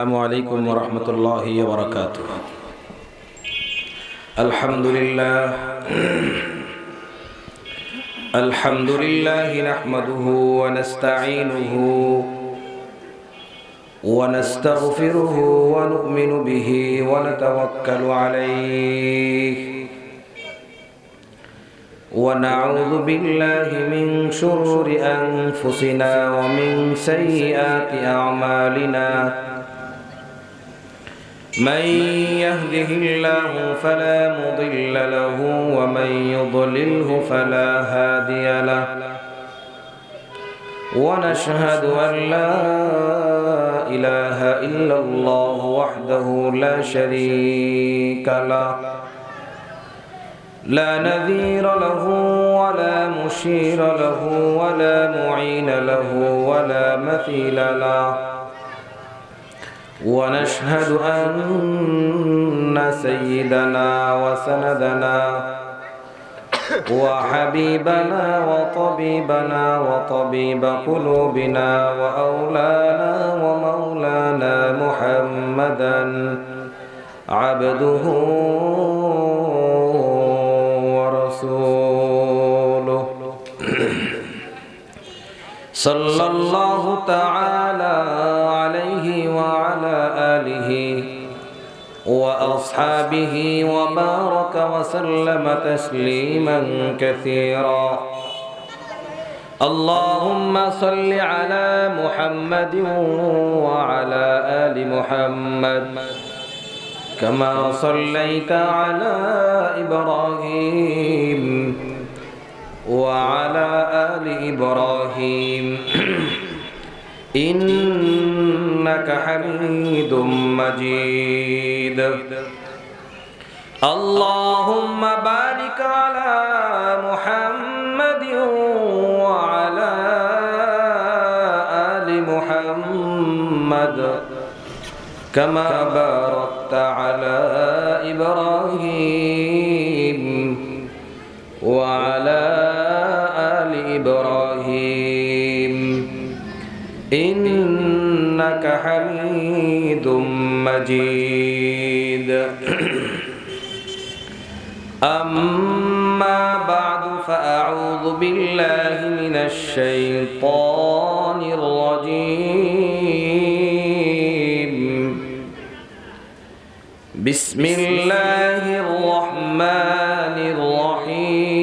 السلام عليكم ورحمة الله وبركاته. الحمد لله نحمده ونستعينه ونستغفره ونؤمن به ونتوكل عليه ونعوذ بالله من شرور أنفسنا ومن سيئات أعمالنا. من يهده الله فلا مضل له ومن يضلله فلا هادي له. ونشهد أن لا إله إلا الله وحده لا شريك له لا نذير له ولا مشير له ولا معين له ولا مثيل له. ونشهد أن سيدنا وسندنا وحبيبنا وطبيبنا وطبيب قلوبنا وأولانا ومولانا محمدا عبده ورسوله صلى الله تعالى عليه وعلى آله وأصحابه وبارك وسلم تسليما كثيرا. اللهم صل على محمد وعلى آل محمد كما صليت على إبراهيم وعلى آل إبراهيم إنك حميد مجيد. اللهم بارك على محمد وعلى آل محمد كما باركت على إبراهيم وعلى آل إبراهيم إنك حميد مجيد. أما بعد فأعوذ بالله من الشيطان الرجيم. بسم الله الرحمن الرحيم.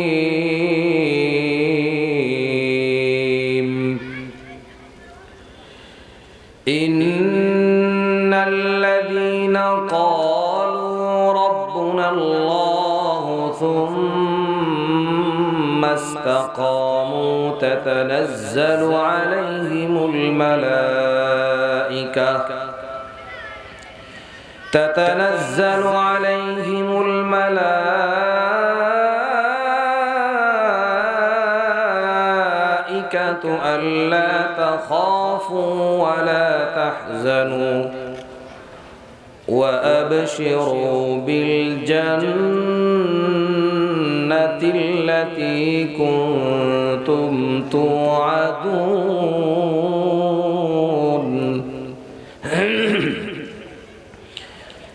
إن الذين قالوا ربنا الله ثم استقاموا تتنزل عليهم الملائكة ألا تخافوا ولا تحزنوا وأبشروا بالجنة التي كنتم توعدون.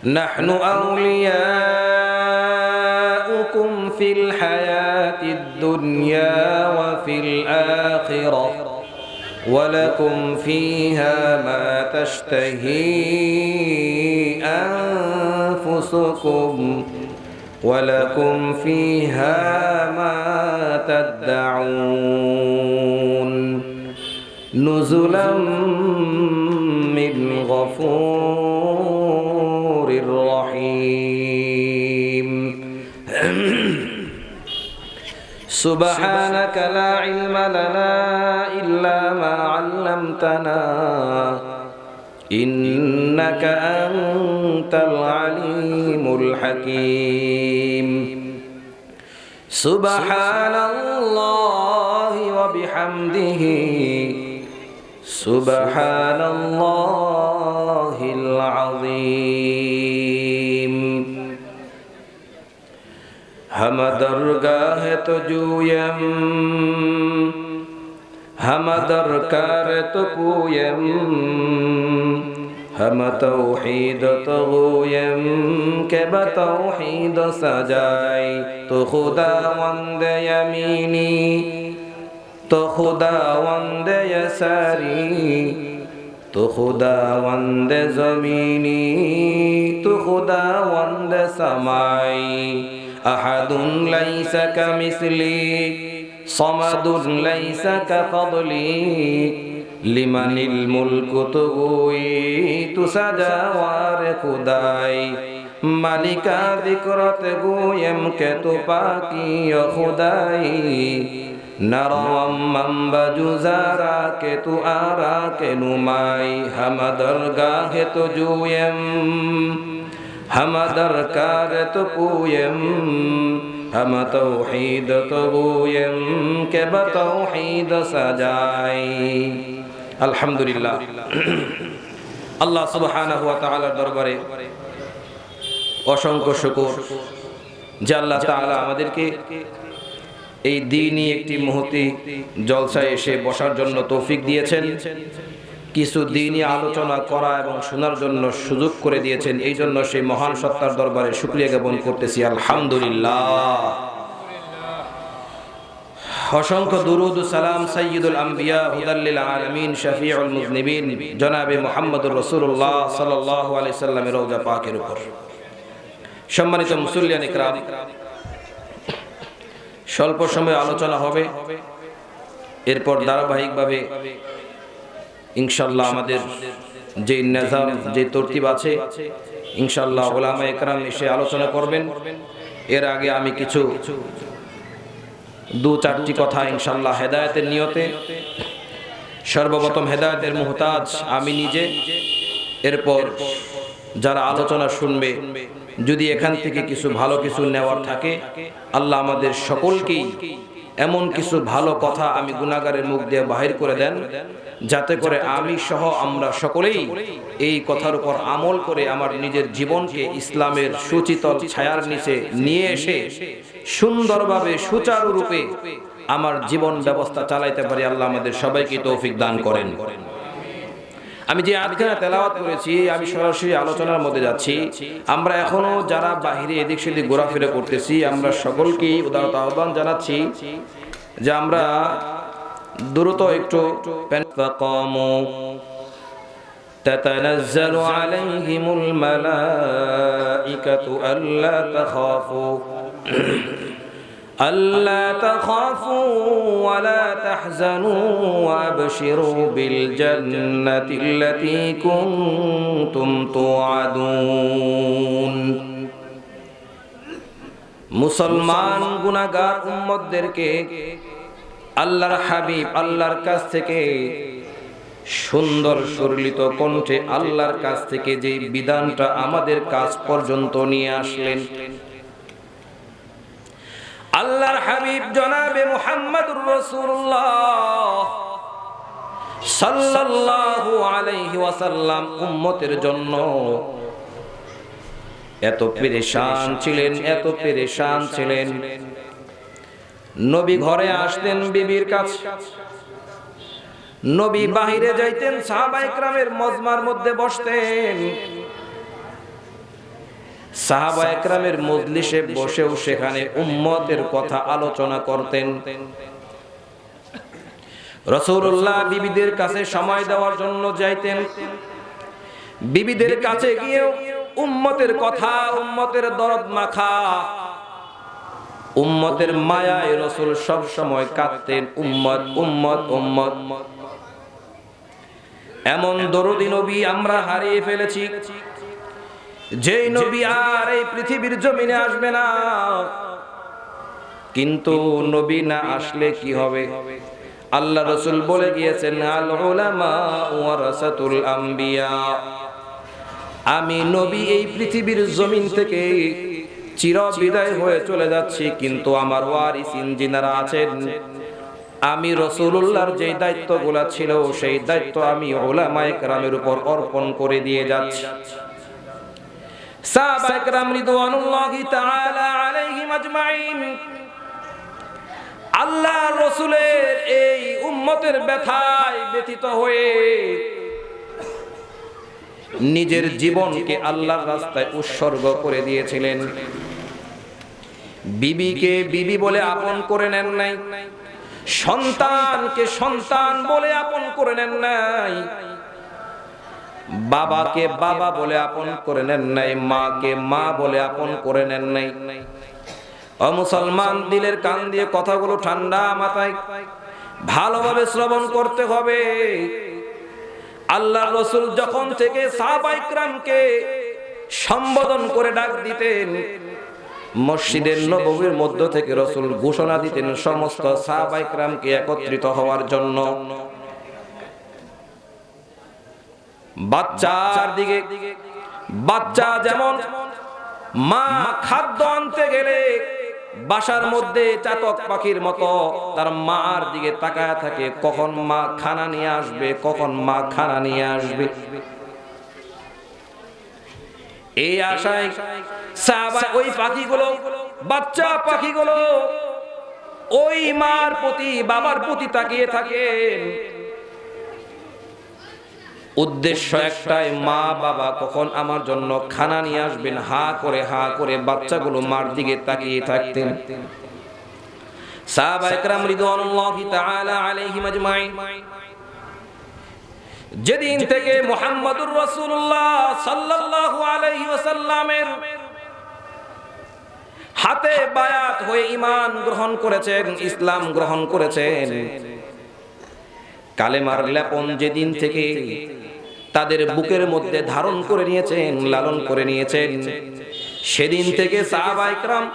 نحن أولياؤكم في الحياة الدنيا وفي الآخرة ولكم فيها ما تشتهي أنفسكم ولكم فيها ما تدعون نزلا من غفور رحيم. سبحانك لا علم لنا إلا ما علمتنا إنك أنت العليم الحكيم. سبحان الله وبحمده سبحان الله العظيم. हम दरगाह तो जूयम हम दरकार तो पूयम हम तौहीद तो गोयम के बतौहीद सजाई तो खुदावंद यमीनी तो खुदावंद यसारी तो खुदावंद ज़मीनी तो खुदावंद समाई अहदुन लैसा कमिस्ली समदुन लैसा कफदली लिमनिल मुल्कु तुगोई तु सजावार खुदाई मालिका दिक्रत गोयम के तु पाकी खुदाई नरवम मंबजुजारा के तु आरा के नुमाई हम दरगाह तो जुयम हम दरकार तो पूयम हम तौहीद तो गोयम के बतौहीद सजाई। अल्हम्दुलिल्लाह আল্লাহ সুবহানাহু ওয়া তাআলার দরবারে অসংখ্য শুকর যে আল্লাহ তাআলা আমাদেরকে এই দ্বীনি একটি মুহূর্তে জলসায় এসে বসার জন্য তৌফিক দিয়েছেন, কিছু দ্বীনি আলোচনা করা এবং শোনার জন্য সুযোগ করে দিয়েছেন। এই জন্য সেই মহান সত্তার দরবারে শুকরিয়া জ্ঞাপন করতেছি আলহামদুলিল্লাহ। অসংখ্য দুরুদ ও সালাম সাইয়্যিদুল আম্বিয়া হুদাল্লিল আলামিন শফিউল মুযনিবিন জনাবে মুহাম্মদুর রাসূলুল্লাহ সাল্লাল্লাহু আলাইহি সাল্লামের রওজা পাকের উপর। সম্মানিত মুসল্লিয়ান ইকরাম, স্বল্প সময় আলোচনা হবে, এরপর ধারাবাহিকভাবে ইনশাআল্লাহ আমাদের যে নিজাম যে তরতিব আছে ইনশাআল্লাহ উলামা ইকরাম এসে আলোচনা করবেন। এর আগে আমি কিছু দু চারটি কথা ইনশাআল্লাহ হেদায়েতের নিয়তে, সর্বপ্রথম হেদায়েতের মুহতাজ আমি নিজে, এরপর যারা আলোচনা শুনবে যদি এখান থেকে কিছু ভালো কিছু নেওয়ার থাকে আল্লাহ আমাদের সকলকেই এমন কিছু ভালো কথা আমি গুনাহগারের মুখ দিয়ে বাহির করে দেন, যাতে করে আমি সহ আমরা সকলেই এই কথার উপর আমল করে আমার নিজের জীবনকে ইসলামের সুচিতল ছায়ার নিচে নিয়ে এসে সুন্দরভাবে সুচারুরূপে আমার জীবন ব্যবস্থা চালাইতে পারি। আল্লাহ আমাদের সবাইকে তৌফিক দান করেন। আমি যে আয়াতখানা তেলাওয়াত করেছি আমি সরাসরি আলোচনার মধ্যে যাচ্ছি। আমরা এখনো যারা বাহিরে এদিক সেদিক ঘোরাফেরা করতেছি আমরা সকলকেই উদারতা আহ্বান জানাচ্ছি যে আমরা দ্রুত একটু تتنزل عليهم الملائكة ألا تخافوا ولا تحزنوا وأبشروا بالجنة التي كنتم توعدون। মুসলমান গুনাহগার উম্মতদেরকে আল্লাহর হাবিব আল্লাহর কাছ থেকে সুন্দর সুরলিত কণ্ঠে আল্লাহর কাছ থেকে যে বিধানটা আমাদের কাছ পর্যন্ত নিয়ে আসলেন, আল্লাহর হাবিব জনাবে মুহাম্মদুর রাসূলুল্লাহ সাল্লাল্লাহু আলাইহি ওয়াসাল্লাম উম্মতের জন্য এত পেরেশান ছিলেন। নবী ঘরে আসতেন বিবির কাছে, নবী বাহিরে যাইতেন সাহাবায়ে কেরামের মজমার মধ্যে বসতেন, সাহাবায়ে কেরামের মজলিসে বসেও সেখানে উম্মতের কথা আলোচনা করতেন। রাসূলুল্লাহ বিবিদের কাছে সময় দেওয়ার জন্য যাইতেন, বিবিদের কাছে গিয়েও উম্মতের কথা, উম্মতের দরদ মাখা, উম্মতের মায়ায় রাসূল সব সময় কাঁদতেন, উম্মত উম্মত উম্মত। এমন দরদি নবী আমরা হারিয়ে ফেলেছি, যেই নবী আর এই পৃথিবীর জমিনে আসবে না। কিন্তু নবী না আসলে কি হবে? আল্লাহ রাসূল বলে গিয়েছেন আল উলামা ওয়ারাসাতুল আম্বিয়া, আমি নবী এই পৃথিবীর জমিন থেকে চির বিদায় হয়ে চলে যাচ্ছি, কিন্তু আমার ওয়ারিসিন যিনারা আছেন, আমি রাসূলুল্লাহর যে দায়িত্বগুলো ছিল সেই দায়িত্ব আমি উলামায়ে কেরামের উপর অর্পণ করে দিয়ে যাচ্ছি। সাহাবায়ে কেরাম রিদওয়ানুল্লাহি তাআলা আলাইহিম আজমাইন আল্লাহর রাসূলের এই উম্মতের ব্যথায় ব্যথিত হয়ে নিজের জীবনকে আল্লাহর রাস্তায় উৎসর্গ করে দিয়েছিলেন। বিবিকে বিবি বলে আপন করে নেন নাই, সন্তানকে সন্তান বলে আপন করে নেন নাই, বাবাকে বাবা বলে আপন করে নেন নাই, মাকে মা বলে আপন করে নেন নাই। ও মুসলমান, দিলের কান দিয়ে কথাগুলো ঠান্ডা মাথায় ভালোভাবে শ্রবণ করতে হবে। আল্লাহর রাসূল যখন থেকে সাহাবায়ে কিরামকে সম্বোধন করে ডাক দিতেন, মসজিদের নববীর মধ্য থেকে রাসূল ঘোষণা দিতেন সমস্ত সাহাবায়ে কিরামকে একত্রিত হওয়ার জন্য। বাচ্চার দিকে, বাচ্চা যেমন মা খাদ্য আনতে গেলে বাসার মধ্যে চাতক পাখির মতো তার মার দিকে তাকায় থাকে, কখন মা খানা নিয়ে আসবে, কখন মা খানা নিয়ে আসবে। এই আশায় সাহাবা ওই পাখিগুলো, বাচ্চা পাখিগুলো ওই মার প্রতি বাবার প্রতি তাকিয়ে থাকেন। উদ্দেশ্য একটাই, মা বাবা কখন আমার জন্য খানা নিয়ে আসবেন। হা করে বাচ্চাগুলো মার দিকে তাকিয়ে থাকতেন। সাহাবায়ে কেরাম রিদওয়ানুল্লাহি তাআলা আলাইহিম আজমাইন যেদিন থেকে মুহাম্মদুর রাসূলুল্লাহ সাল্লাল্লাহু আলাইহি ওয়াসাল্লামের হাতে বায়াত হয়ে ঈমান গ্রহণ করেছেন, ইসলাম গ্রহণ করেছেন, কালেমার লেপন যেদিন থেকে তাদের বুকের মধ্যে ধারণ করে নিয়েছেন, লালন করে নিয়েছেন, সেদিন থেকে সাহাবায়ে কেরাম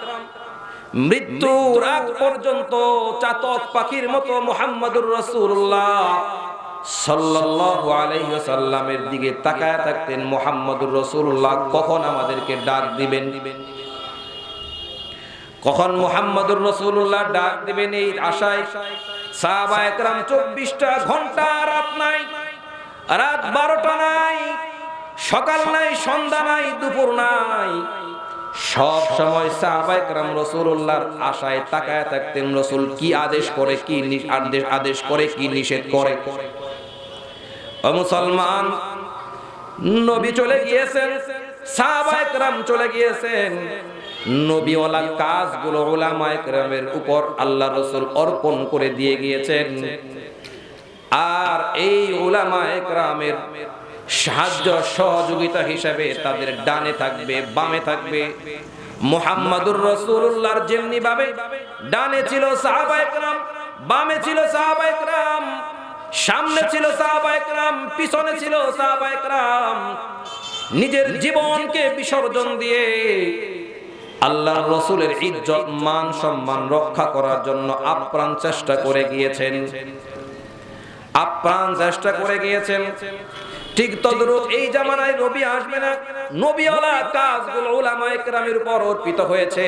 মৃত্যুর আগ পর্যন্ত চাতক পাখির মতো মুহাম্মদুর রাসূলুল্লাহ সাল্লাল্লাহু আলাইহি ওয়াসাল্লামের দিকে তাকায় থাকতেন। মুহাম্মদুর রাসূলুল্লাহ কখন আমাদেরকে ডাক দিবেন, কখন মুহাম্মদুর রাসূলুল্লাহ ডাক দিবেন, এই আশায় সাহাবায়ে কেরাম 24টা ঘন্টা রাত নাই, রাত 12টা নাই, সকাল নাই, সন্ধ্যা নাই, দুপুর নাই, সব সময় সাহাবায়ে কেরাম রাসূলুল্লাহর আশায় তাকায় থাকতেন। রাসূল কি আদেশ করে, কি আদেশ করে, কি নিষেধ করে। ও মুসলমান, নবী চলে গিয়েছেন, সাহাবায়ে কেরাম চলে গিয়েছেন, নবীওয়ালা কাজগুলো উলামায়ে কেরামের উপর আল্লাহ রাসূল অর্পণ করে দিয়ে গিয়েছেন। আর এই উলামায়ে কেরামের সাহায্য সহযোগিতা হিসেবে তাদের ডানে থাকবে, বামে থাকবে মুহাম্মদুর রাসূলুল্লাহর। যেমনি ভাবে ডানে ছিল সাহাবায়ে কেরাম, বামে ছিল সাহাবায়ে কেরাম, সামনে ছিল সাহাবায়ে কেরাম, পিছনে ছিল সাহাবায়ে কেরাম, নিজের জীবনকে বিসর্জন দিয়ে আল্লাহর রাসূলের ইজ্জত মান সম্মান রক্ষা করার জন্য আপ্রাণ চেষ্টা করে গিয়েছেন, আপ্রাণ চেষ্টা করে গিয়েছেন। ঠিক তদ্রূপ এই জামানায় নবী আসবে না, নবীওয়ালা কাজগুলো উলামায়ে কেরামের উপর অর্পিত হয়েছে।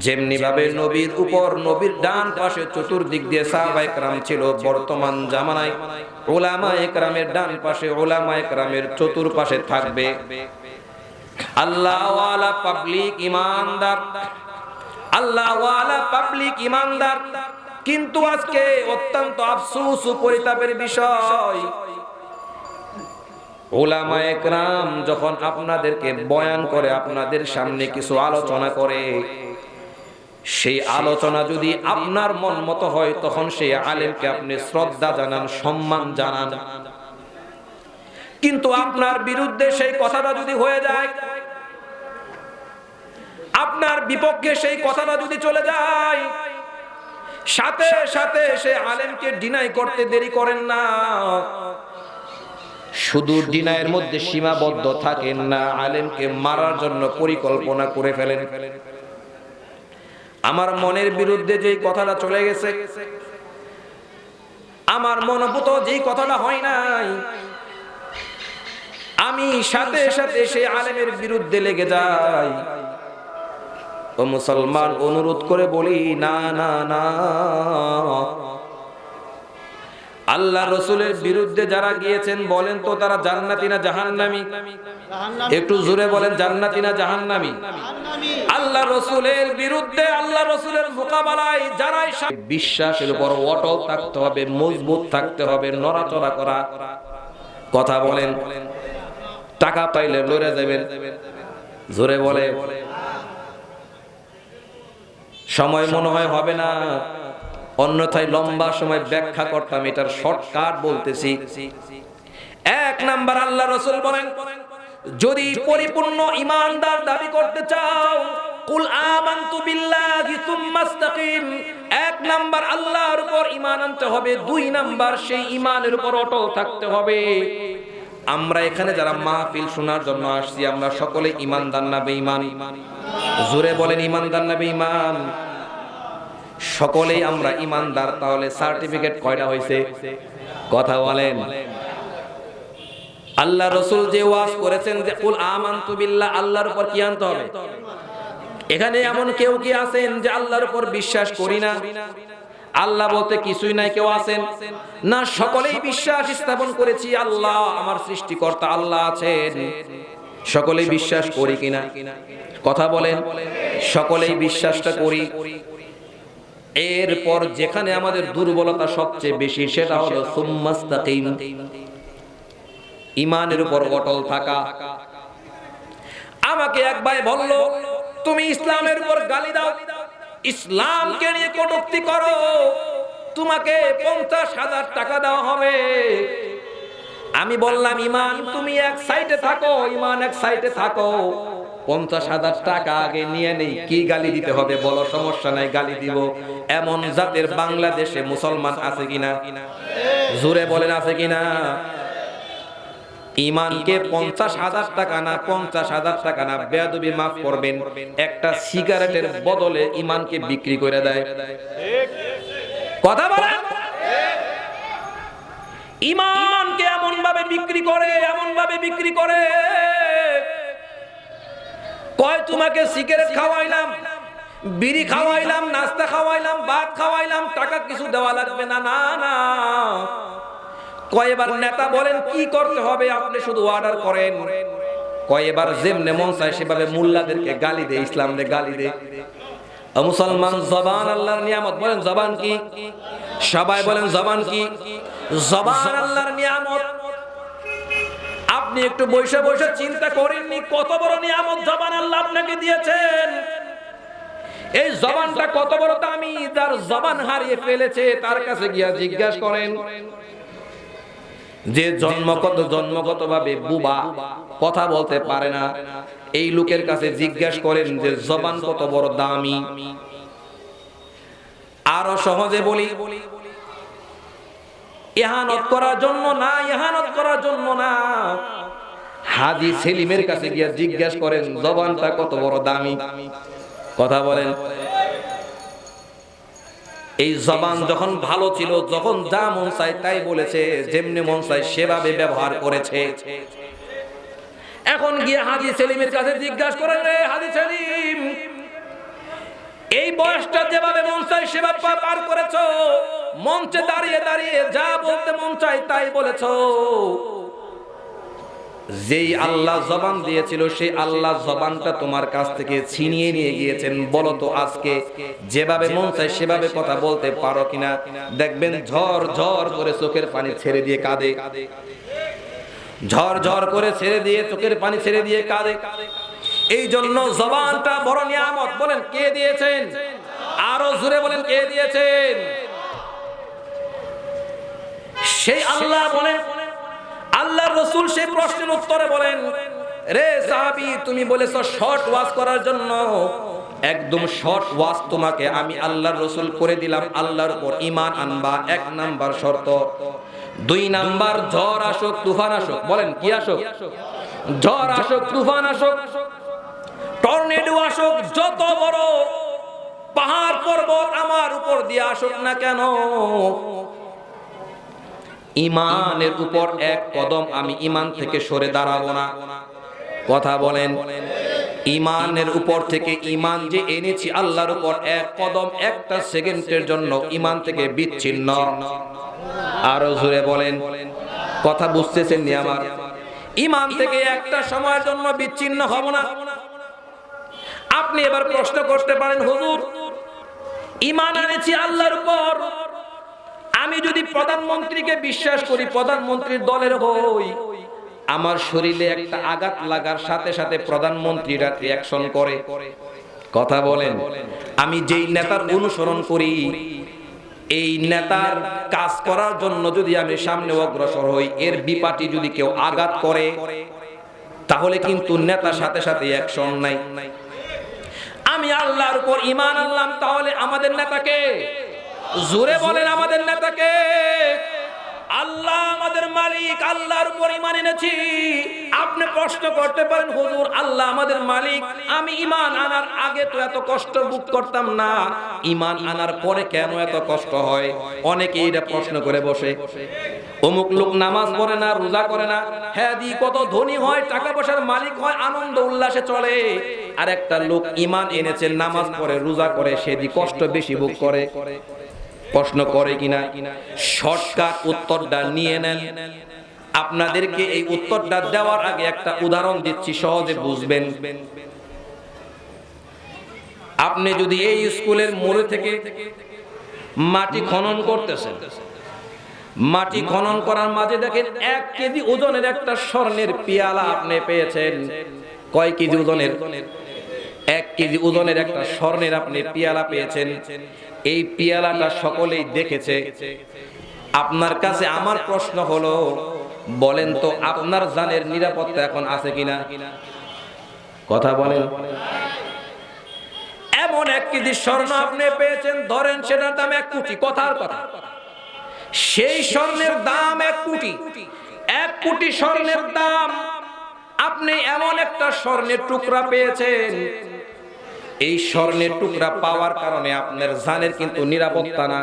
যেমনি ভাবে নবীর উপর, নবীর ডান পাশে চতুর্দিক দিয়ে সাহাবায়ে কেরাম ছিল, বর্তমান জামানায় উলামায়ে কেরামের ডান পাশে, উলামায়ে কেরামের চতুর্পাশে থাকবে আল্লাহওয়ালা পাবলিক ইমানদার, আল্লাহওয়ালা পাবলিক ইমানদার। কিন্তু আজকে অত্যন্ত আফসোস ও পরিতাপের বিষয়, উলামায়ে কেরাম যখন আপনাদেরকে বয়ান করে, আপনাদের সামনে কিছু আলোচনা করে, সেই আলোচনা যদি আপনার মন মতো হয়, তখন সেই আলেমকে আপনি শ্রদ্ধা জানান, সম্মান জানান। কিন্তু আপনার বিরুদ্ধে সেই কথাটা যদি হয়ে যায়, আপনার বিপক্ষে সেই কথাটা যদি চলে যায়, সাথে সাথে সে আলেমকে ডিনাই করতে দেরি করেন না। শুধু ডিনাইয়ের মধ্যে সীমাবদ্ধ থাকেন না, আলেমকে মারার জন্য পরিকল্পনা করে ফেলেন। আমার মনের বিরুদ্ধে যেই কথাটা চলে গেছে, আমার মনোভূত যেই কথাটা হয় নাই, আমি সাথে সাথে সে আলেমের বিরুদ্ধে লেগে যাই। ও মুসলমান, অনুরোধ করে বলি, না না না, আল্লাহ রাসূলের বিরুদ্ধে যারা গিয়েছেন, বলেন তো তারা জান্নাতি না জাহান্নামী? একটু জোরে বলেন, জান্নাতি না জাহান্নামী? আল্লাহ রাসূলের বিরুদ্ধে, আল্লাহ রাসূলের মোকাবেলায় যারাই, বিশ্বাসের উপর অটল থাকতে হবে, মজবুত থাকতে হবে, নড়াচড়া করা কথা বলেন, টাকা পাইলে লড়ে যাবেন, জোরে বলে। সময় মনে হয় হবে না, অন্যথায় লম্বা সময় ব্যাখ্যা করতাম, এটার শর্টকাট বলতেছি। এক নাম্বার, আল্লাহ রাসূল বলেন, যদি পরিপূর্ণ ঈমানদার দাবি করতে চাও, কুল আমানতু বিল্লাহি সুম্মা ইসতাকিম। এক নাম্বার আল্লাহর উপর ঈমান আনতে হবে, দুই নাম্বার সেই ঈমানের উপর অটল থাকতে হবে। আমরা এখানে যারা মাহফিল শোনার জন্য আসছি, আমরা সকলে ঈমানদার না বেঈমান? জোরে বলেন, ঈমানদার না বেঈমান? সকলেই আমরা ঈমানদার। তাহলে সার্টিফিকেট কয়টা হয়েছে? কথা বলেন। আল্লাহ রাসূল যে ওয়াজ করেছেন যে কুল আমানতু বিল্লাহ, আল্লাহর উপর কি আনতে হবে? এখানে এমন কেউ কি আছেন যে আল্লাহর উপর বিশ্বাস করি না? আল্লাহ বলতে কিছুই নাই কেউ আছেন না? সকলেই বিশ্বাস স্থাপন করেছি আল্লাহ আমার সৃষ্টিকর্তা, আল্লাহ আছেন। সকলেই বিশ্বাস করি কিনা? কথা বলেন। সকলেই বিশ্বাসটা করি। এরপর যেখানে আমাদের দুর্বলতা সবচেয়ে বেশি, সেটা হলো সুম্মাস্তাকিম, ঈমানের উপর অটল থাকা। আমাকে এক ভাই বলল, তুমি ইসলামের উপর গালি দাও, ইসলামকে নিয়ে কটূক্তি করো, তোমাকে 50,000 টাকা দেওয়া হবে। আমি বললাম, ঈমান তুমি এক সাইডে থাকো, ঈমান এক সাইডে থাকো, 50,000 টাকা আগে নিয়ে নেই, কি গালি দিতে হবে বলো, সমস্যা নাই গালি দিব। এমন জাতের বাংলাদেশে মুসলমান আছে কিনা? জোরে বলেন, আছে কিনা? ঈমানকে 50,000 টাকা না, 50,000 টাকা না, বেয়াদবি মাফ করবেন, একটা সিগারেটের বদলে ঈমানকে বিক্রি করে দেয়। কথা বলেন। ঈমানকে এমন ভাবে বিক্রি করে, এমন ভাবে বিক্রি করে, কয় তোমাকে সিগারেট খাওয়াইলাম, বিড়ি খাওয়াইলাম, নাস্তা খাওয়াইলাম, ভাত খাওয়াইলাম, টাকা কিছু দেওয়া লাগবে না। না না, কয়েবার নেতা বলেন কি করতে হবে, আপনি শুধু অর্ডার করেন। কয়েবার যেমনে মন চায় সেভাবে মোল্লাদেরকে গালি দে, ইসলামকে গালি দে। মুসলমান জবান আল্লাহর নিয়ামত, বলেন জবান কি? সবাই বলেন জবান কি? জবান আল্লাহর নিয়ামত। আপনি একটু বসে বসে চিন্তা করেননি কত বড় নিয়ামত জবান আল্লাহ আপনাকে দিয়েছেন? এই জবানটা কত বড় দামি, যার জবান হারিয়ে ফেলেছে তার কাছে গিয়া জিজ্ঞাসা করেন। যে জন্মগতভাবে বুবা, কথা বলতে পারে না, এই লোকের কাছে জিজ্ঞাসা করেন যে জবান কত বড় দামি। আরো সহজে বলি, ইহানত করার জন্য না, ইহানত করার জন্য না, হাজী সেলিমের কাছে গিয়া জিজ্ঞাসা করেন জবানটা কত বড় দামি। কথা বলেন। এই জবান যখন ভালো ছিল, যখন যা মন চায় তাই বলেছে, যেমনি মন চায় সেভাবে ব্যবহার করেছে। এখন গিয়ে হাজী সেলিমের কাছে জিজ্ঞাসা করেন, রে হাজী সেলিম, এই বয়সটা যেভাবে মন চায় সেভাবে পার করেছো, মঞ্চে দাঁড়িয়ে দাঁড়িয়ে যা বলতে মন চায় তাই বলেছো, যেই আল্লাহ জবান দিয়েছিল সেই আল্লাহ জবানটা তোমার কাছ থেকে ছিনিয়ে নিয়ে গিয়েছেন। বলো তো আজকে যেভাবে মন চায় সেভাবে কথা বলতে পারো কিনা? দেখবেন ঝড় ঝড় করে চোখের পানি ছেড়ে দিয়ে কাঁদে, ঝড় ঝড় করে ছেড়ে দিয়ে চোখের পানি ছেড়ে দিয়ে কাঁদে। এই জন্য জবানটা বড় নিয়ামত। বলেন কে দিয়েছেন? আরো জোরে বলেন কে দিয়েছেন? সেই আল্লাহ বলেন। আল্লাহর রাসূল সেই প্রশ্নের উত্তরে বলেন, রে সাহাবী, তুমি বলেছো শর্ট ওয়াজ করার জন্য, একদম শর্ট ওয়াজ তোমাকে আমি আল্লাহর রাসূল করে দিলাম। আল্লাহর উপর ঈমান আনবা, এক নাম্বার শর্ত। দুই নাম্বার, ঝড় আসুক তুফান আসুক। বলেন কি আসুক? ঝড় আসুক, তুফান আসুক, টর্নেডো আসুক, যত বড় পাহাড় পর্বত আমার উপর দিয়ে আসুক না কেন, ঈমানের উপর এক কদম আমি ঈমান থেকে সরে দাঁড়াবো না। কথা বলেন। ঈমানের উপর থেকে, ঈমান যে এনেছি আল্লাহর উপর, এক কদম একটা সেকেন্ডের জন্য ঈমান থেকে বিচ্ছিন্ন। আরো জোরে বলেন, কথা বুঝতেছেন নি আমার? ঈমান থেকে একটা সময়ের জন্য বিচ্ছিন্ন হব না। আপনি এবার প্রশ্ন করতে পারেন, হুজুর ঈমান এনেছি আল্লাহর উপর, আমি আমি যদি প্রধানমন্ত্রীকে বিশ্বাস করি, প্রধানমন্ত্রীর দলের হই, আমার শরীরে একটা আঘাত লাগার সাথে সাথে প্রধানমন্ত্রীরা রিঅ্যাকশন করে। কথা বলেন, আমি যেই নেতার অনুসরণ করি, এই নেতার কাজ করার জন্য যদি আমি সামনে অগ্রসর হই, এর বিপাটি যদি কেউ আঘাত করে, তাহলে কিন্তু নেতার সাথে সাথে অ্যাকশন নাই। আমি আল্লাহর উপর ঈমান আনলাম, তাহলে আমাদের নেতাকে, জোরে বলেন আমাদের নেতাকে, আল্লাহ আমাদের মালিক, আল্লাহর উপর ঈমান এনেছি। আপনি প্রশ্ন করতে পারেন, হুজুর আল্লাহ আমাদের মালিক, আমি ঈমান আনার আগে তো এত কষ্ট ভোগ করতাম না, ঈমান আনার পরে কেন এত কষ্ট হয়? অনেকে এটা প্রশ্ন করে বসে। অমুক লোক নামাজ পড়ে না, রোজা করে না, হ্যাঁ দি কত ধনী হয়, টাকা পয়সার মালিক হয়, আনন্দ উল্লাসে চলে। আর একটা লোক ঈমান এনেছে, নামাজ পড়ে, রোজা করে, সে দি কষ্ট বেশি ভোগ করে। প্রশ্ন করে কিনা? শর্টকাট উত্তরটা নিয়ে নেন। আপনাদেরকে এই উত্তরটা দেওয়ার আগে একটা উদাহরণ দিচ্ছি, সহজে বুঝবেন। আপনি যদি এই স্কুলের মোড়ে থেকে মাটি খনন করতেছেন, মাটি খনন করার মাঝে দেখেন 1 কেজি ওজনের একটা স্বর্ণের পেয়ালা আপনি পেয়েছেন। কয় কেজি ওজনের? 1 কেজি ওজনের একটা স্বর্ণের আপনি পেয়ালা পেয়েছেন। এই পেয়ালাটা সকলেই দেখেছে। আপনার কাছে আমার প্রশ্ন হলো, বলেন তো আপনার জানের নিরাপত্তা এখন আছে কিনা? কথা বলেন। এমন 1 কেজি স্বর্ণ আপনি পেয়েছেন, ধরেন সেটার দাম 1 কোটি, কথার কথা। সেই স্বর্ণের দাম 1 কোটি। 1 কোটি স্বর্ণের দাম, আপনি এমন একটা স্বর্ণের টুকরা পেয়েছেন, এই স্বর্ণের টুকরা পাওয়ার কারণে আপনার জানের কিন্তু নিরাপত্তা না।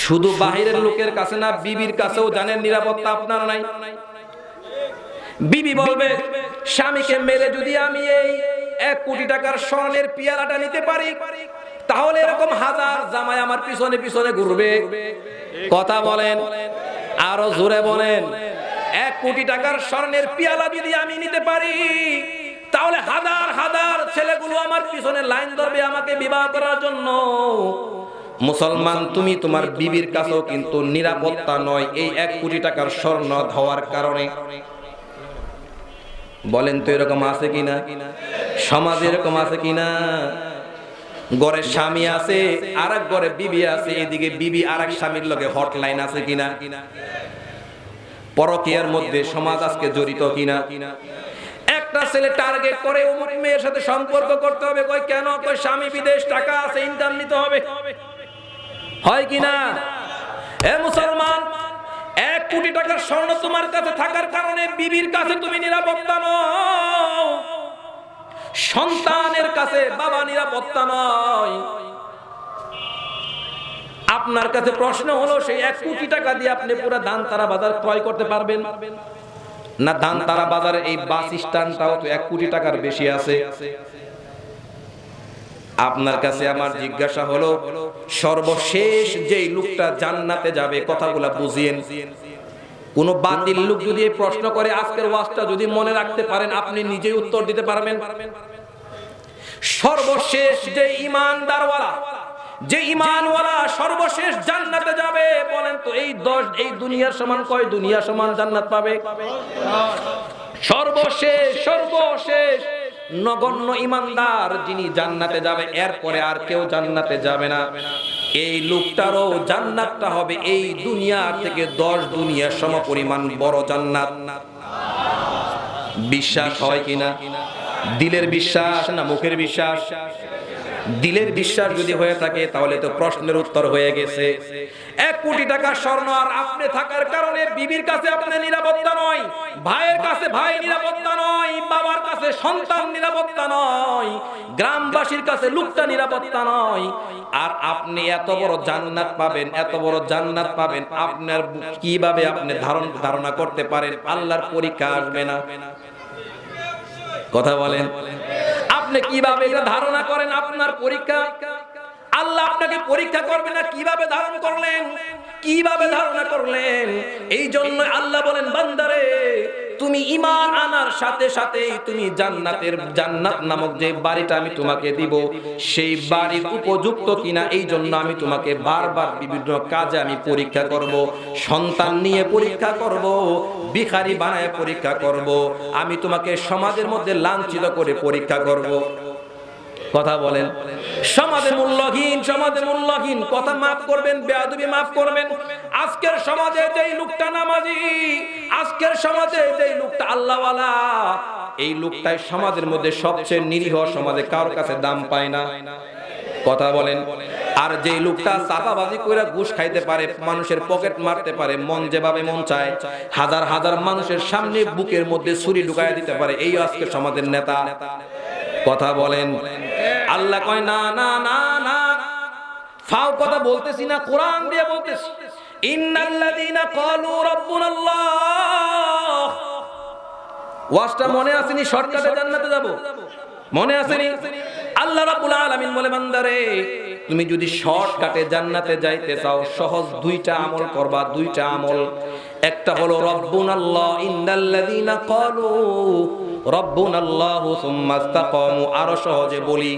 শুধু বাহিরের লোকের কাছে না, বিবির কাছেও জানের নিরাপত্তা আপনার নাই। বিবি বলবে, স্বামীকে মেরে যদি আমি এই 1 কোটি টাকার স্বর্ণের পেয়ালাটা নিতে পারি, তাহলে এরকম হাজার জামাই আমার পিছনে পিছনে ঘুরবে। কথা বলেন, আরো জোরে বলেন। 1 কোটি টাকার স্বর্ণের পেয়ালা যদি আমি নিতে পারি, তাহলে হাজার হাজার ছেলেগুলো আমার পিছনে লাইন ধরবে আমাকে বিবাহ করার জন্য। মুসলমান, তুমি তোমার বিবির কাছেও কিন্তু নিরাপত্তা নয় এই 1 কোটি টাকার স্বর্ণ হওয়ার কারণে। বলেন তো এরকম আছে কিনা? সমাজে এরকম আছে কিনা? ঘরে স্বামী আছে, আরেক ঘরে বিবি আছে, এদিকে বিবি আরেক স্বামীর লগে হটলাইন আছে কিনা? পরকীয়ার মধ্যে সমাজ আজকে জড়িত কিনা? একটা ছেলে টার্গেট করে অমুক মেয়ের সাথে সম্পর্ক করতে হবে, কই কেন? কই স্বামী বিদেশ, টাকা আছে, ইনকাম নিতে হবে। হয় কিনা? এ মুসলমান, 1 কোটি টাকার স্বর্ণ তোমার কাছে থাকার কারণে বিবির কাছে তুমি নিরাপত্তা নও, সন্তানের কাছে বাবা নিরাপত্তা নয়। আপনার কাছে প্রশ্ন হলো, সেই 1 কোটি টাকা দিয়ে আপনি পুরো ধানতারা বাজার ক্রয় করতে পারবেন না? ধানতারা বাজারে এই বাস স্ট্যান্ডটাও তো 1 কোটি টাকার বেশি আছে। আপনার কাছে আমার জিজ্ঞাসা হলো, সর্বশেষ যেই লোকটা জান্নাতে যাবে, কথাগুলা বুঝিয়েন। কোন বাতিল লোক যদি এই প্রশ্ন করে, আজকের ওয়াজটা যদি মনে রাখতে পারেন, আপনি নিজেই উত্তর দিতে পারবেন। সর্বশেষ যে ঈমানদারওয়ালা, যে ঈমানওয়ালা সর্বশেষ জান্নাতে যাবে, বলেন তো এই 10 এই দুনিয়ার সমান কয় দুনিয়া সমান জান্নাত পাবে? সর্বশেষ সর্বশেষ নগণ্য ঈমানদার যিনি জান্নাতে যাবে, এরপরে আর কেউ জান্নাতে যাবে না। এই লোকটারও জান্নাতটা হবে এই দুনিয়া থেকে 10 দুনিয়া সমপরিমাণ বড় জান্নাত। বিশ্বাস হয় কিনা? দিলের বিশ্বাস না মুখের বিশ্বাস? দিলের বিশ্বাস যদি হয়ে থাকে, তাহলে তো প্রশ্নের উত্তর হয়ে গেছে। 1 কোটি টাকা স্বর্ণ আর আপনি থাকার কারণে বিবির কাছে আপনি নিরাপত্তা নয়, ভাইয়ের কাছে ভাই নিরাপত্তা নয়, বাবার কাছে সন্তান নিরাপত্তা নয়, গ্রামবাসীর কাছে লোকটা নিরাপত্তা নয়। আর আপনি এত বড় জান্নাত পাবেন, এত বড় জান্নাত পাবেন, আপনার কিভাবে আপনি ধারণা করতে পারেন আল্লাহর পরীক্ষা আসবে না? কথা বলেন, আপনি কিভাবে এটা ধারণা করেন আপনার পরীক্ষা? আল্লাহ আপনাকে পরীক্ষা করবে না, কিভাবে ধারণ করলেন, কিভাবে ধারণা করলেন? এই জন্য আল্লাহ বলেন, বান্দারে তুমি ঈমান আনার সাথে সাথে তুমি জান্নাত নামক যে বাড়িটা আমি তোমাকে দিব, সেই বাড়ির উপযুক্ত কিনা এই জন্য আমি তোমাকে বারবার বিভিন্ন কাজে আমি পরীক্ষা করব। সন্তান নিয়ে পরীক্ষা করব, ভিখারি বানায় পরীক্ষা করব, আমি তোমাকে সমাজের মধ্যে লাঞ্ছিত করে পরীক্ষা করব। কথা বলেন, সমাজে মূল্যহীন কথা মাফ করবেন, বেয়াদবি মাফ করবেন। আজকের সমাজে যেই লোকটা নামাজি, আজকের সমাজে যেই লোকটা আল্লাহওয়ালা, এই লোকটাই সমাজের মধ্যে সবচেয়ে নিরীহ, সমাজে কারোর কাছে দাম পায় না। কথা বলেন। আর যেই লোকটা চাপাবাজি করে ঘুষ খাইতে পারে, মানুষের পকেট মারতে পারে, মন যেভাবে মন চায়, হাজার হাজার মানুষের সামনে বুকের মধ্যে ছুরি ঢুকায় দিতে পারে, এই আজকের সমাজের নেতা। কথা বলেন। আল্লাহ কয় না না না না, ফাও কথা বলতেছি না, কোরআন দিয়ে বলতেছি। ইন্নাল্লাযীনা ক্বালু রাব্বুনাল্লাহ, ওয়াজটা মনে আসেনি? শর্টকাটে জান্নাতে যাব, মনে আসেনি? আল্লাহ রাব্বুল আলামিন বলে, বান্দারে তুমি যদি শর্টকাটে জান্নাতে যাইতে চাও, সহজ দুইটা আমল করবা, দুইটা আমল। একটা হলো রাব্বুনাল্লাহ, ইন্নাল্লাযীনা ক্বালু রাব্বুনাল্লাহু সুম্মা ইসতাকামু। আরো সহজে বলি,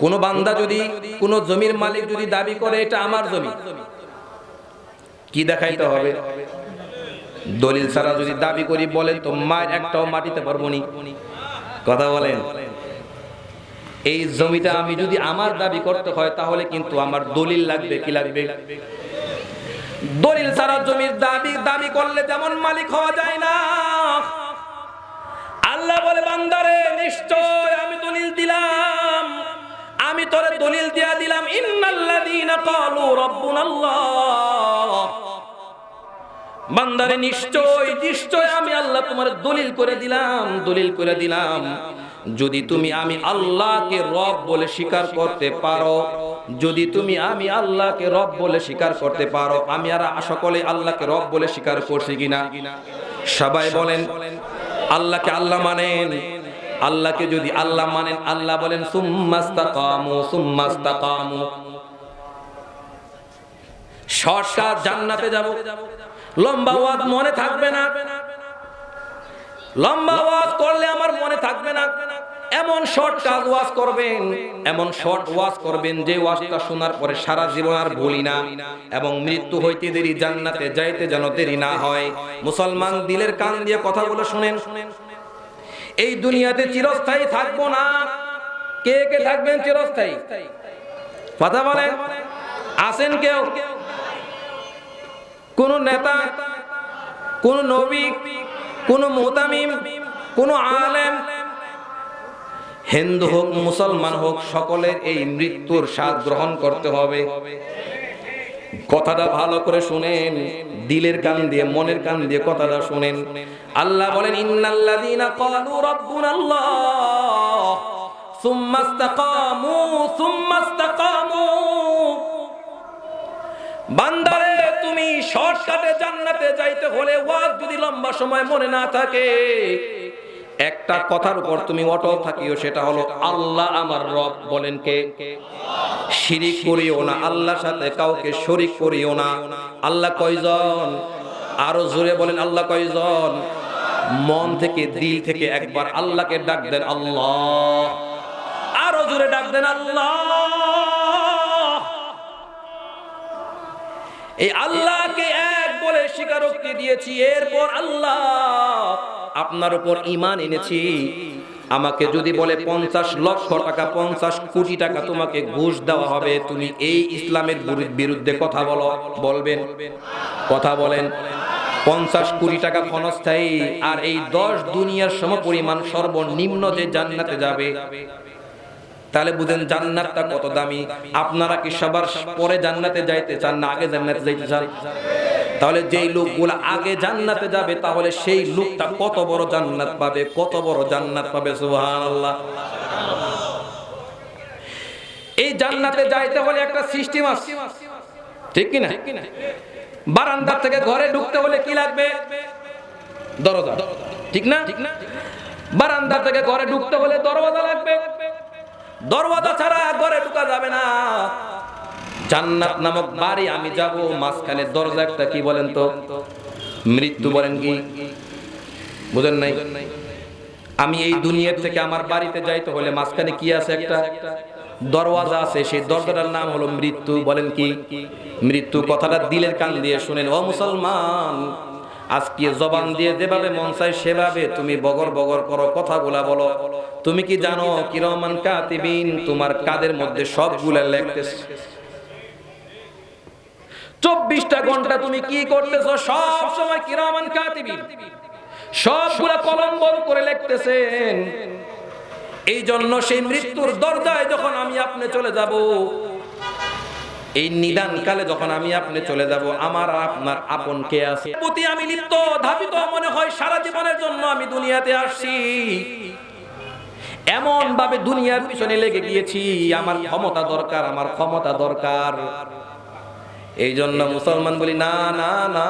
কোন বান্দা যদি, কোন জমির মালিক যদি দাবি করে এটা আমার জমি, কি দেখাইতে হবে? দলিল ছাড়া যদি দাবি করি বলেন তো মায়ের একটাও মাটিতে পারবো নি। কথা বলেন। এই জমিটা আমি যদি আমার দাবি করতে হয় তাহলে কিন্তু আমার দলিল লাগবে। কি লাগবে? দলিল ছাড়া জমির দাবি করলে যেমন মালিক হওয়া যায় না। আল্লাহ বলে, বান্দারে নিশ্চয় আমি দলিল দিলাম, আমি তোরে দলিল দিয়া দিলাম। ইন্নাল্লাযীনা ক্বালু রাব্বুনাল্লাহ, বান্দারে নিশ্চয় আমি আল্লাহ তোমার দলিল করে দিলাম। যদি তুমি আমি আল্লাহকে রব বলে স্বীকার করতে পারো, যদি তুমি আমি আল্লাহকে রব বলে স্বীকার করতে পারো, আমি আর সকলে আল্লাহকে রব বলে স্বীকার করছি কিনা? সবাই বলেন আল্লাহকে আল্লাহ মানেন। আল্লাহকে যদি আল্লাহ মানেন, আল্লাহ বলেন সুম্মাস্তাকামু। শর্টকাট জান্নাতে যাব। লম্বা ওয়াজ মনে থাকবে না, লম্বা ওয়াজ করলে আমার মনে থাকবে না। এমন শর্টকাট ওয়াজ করবেন, এমন শর্ট ওয়াজ করবেন যে ওয়াজটা শোনার পরে সারা জীবন আর ভুলি না, এবং মৃত্যু হইতে দেরি, জান্নাতে যাইতে যেন দেরি না হয়। মুসলমান দিলের কান দিয়ে কথাগুলো শুনেন। এই দুনিয়াতে চিরস্থায়ী থাকবো না। কে কে থাকবেন চিরস্থায়ী? কথা বলেন, আছেন কেউ? কোন নেতা, কোন নবী, কোন মুতামিম, কোন আলেম, হিন্দু হোক মুসলমান হোক, সকলের এই মৃত্যুর স্বাদ গ্রহণ করতে হবে। কথাটা ভালো করে শুনেন, দিলের কান দিয়ে, মনের কান দিয়ে কথাটা শুনেন। আল্লাহ বলেন, ইন্নাল্লাযীনা ক্বালু রাব্বুনাল্লাহ সুম্মা ইসতাকামু। বান্দারে তুমি শর্টকাটে জান্নাতে যাইতে হলে ওয়াজ যদি লম্বা সময় মনে না থাকে, একটা কথার উপর তুমি অটল থাকিও, সেটা হলো আল্লাহ আমার রব। বলেন কে? শিরিক করিও না, আল্লাহর সাথে কাউকে শরীক করিও না। আল্লাহ কয়জন? আরো জোরে বলেন, আল্লাহ কয়জন? মন থেকে, দিল থেকে একবার আল্লাহকে ডাক দেন, আল্লাহ। আরো জোরে ডাক দেন, আল্লাহ। এই আল্লাহকে এক বলে স্বীকারোক্তি দিয়েছি, এরপর আল্লাহ আপনার উপর ঈমান এনেছি। আমাকে যদি বলে 50 লক্ষ টাকা, 50 কোটি টাকা তোমাকে ঘুষ দেওয়া হবে, তুমি এই ইসলামের বিরুদ্ধে কথা বলবেন? কথা বলেন। 50 কোটি টাকা ক্ষণস্থায়ী, আর এই 10 দুনিয়ার সমপরিমাণ সর্বনিম্ন যে জান্নাতে যাবে, তাহলে বুঝেন জান্নাতটা কত দামি। আপনারা কি সবার পরে জান্নাতে যাইতে চান না আগে জান্নাতে যাইতে চান? তাহলে যেই লোকগুলো আগে জান্নাতে যাবে, তাহলে সেই লোকটা কত বড় জান্নাত পাবে, কত বড় জান্নাত পাবে। সুবহানাল্লাহ। এই জান্নাতে যাইতে হলে একটা সিস্টেম আছে, ঠিক কি না? বারান্দা থেকে ঘরে ঢুকতে হলে কি লাগবে? দরজা, ঠিক না? বারান্দা থেকে ঘরে ঢুকতে হলে দরওয়াজা লাগবে। দরওয়াজা ছাড়া ঘরে ঢোকা যাবে না। জান্নাত নামক বাড়ি আমি যাব, মাঝখানে দরজা একটা, কি বলেন তো? মৃত্যু বলেন কি? বুঝেন নাই? আমি এই দুনিয়ার থেকে আমার বাড়িতে যাইতে হলে মাঝখানে কি আছে? একটা দরওয়াজা আছে, সেই দরজাটার নাম হলো মৃত্যু। বলেন কি? মৃত্যু। কথাটা দিলের কান দিয়ে শুনেন। ও মুসলমান, আজকে জবান দিয়ে যেভাবে মন চায় সেভাবে তুমি বগর বগর করো, কথাগুলা বলো। তুমি কি জানো কিরামান কাতিবিন তোমার কাদের মধ্যে সবগুলা লিখতেছে? 24টা ঘন্টা তুমি কি করতেছো? সব সময় কিরামান কাতিবিন সবগুলা কলম বন্ধ করে লিখতেছেন। এই জন্য সেই মৃত্যুর দরজায় যখন আমি আপনি চলে যাব, এই নিদান কালে যখন আমি আপনি চলে যাব, আমার আপনার আপন কে আছে? প্রতি আমি লিপ্ত ধাবিত মনে হয় সারা জীবনের জন্য আমি দুনিয়াতে আসছি, এমন ভাবে দুনিয়ার পিছনে লেগে গিয়েছি। আমার ক্ষমতা দরকার, আমার ক্ষমতা দরকার। এই জন্য মুসলমান বলি না না না,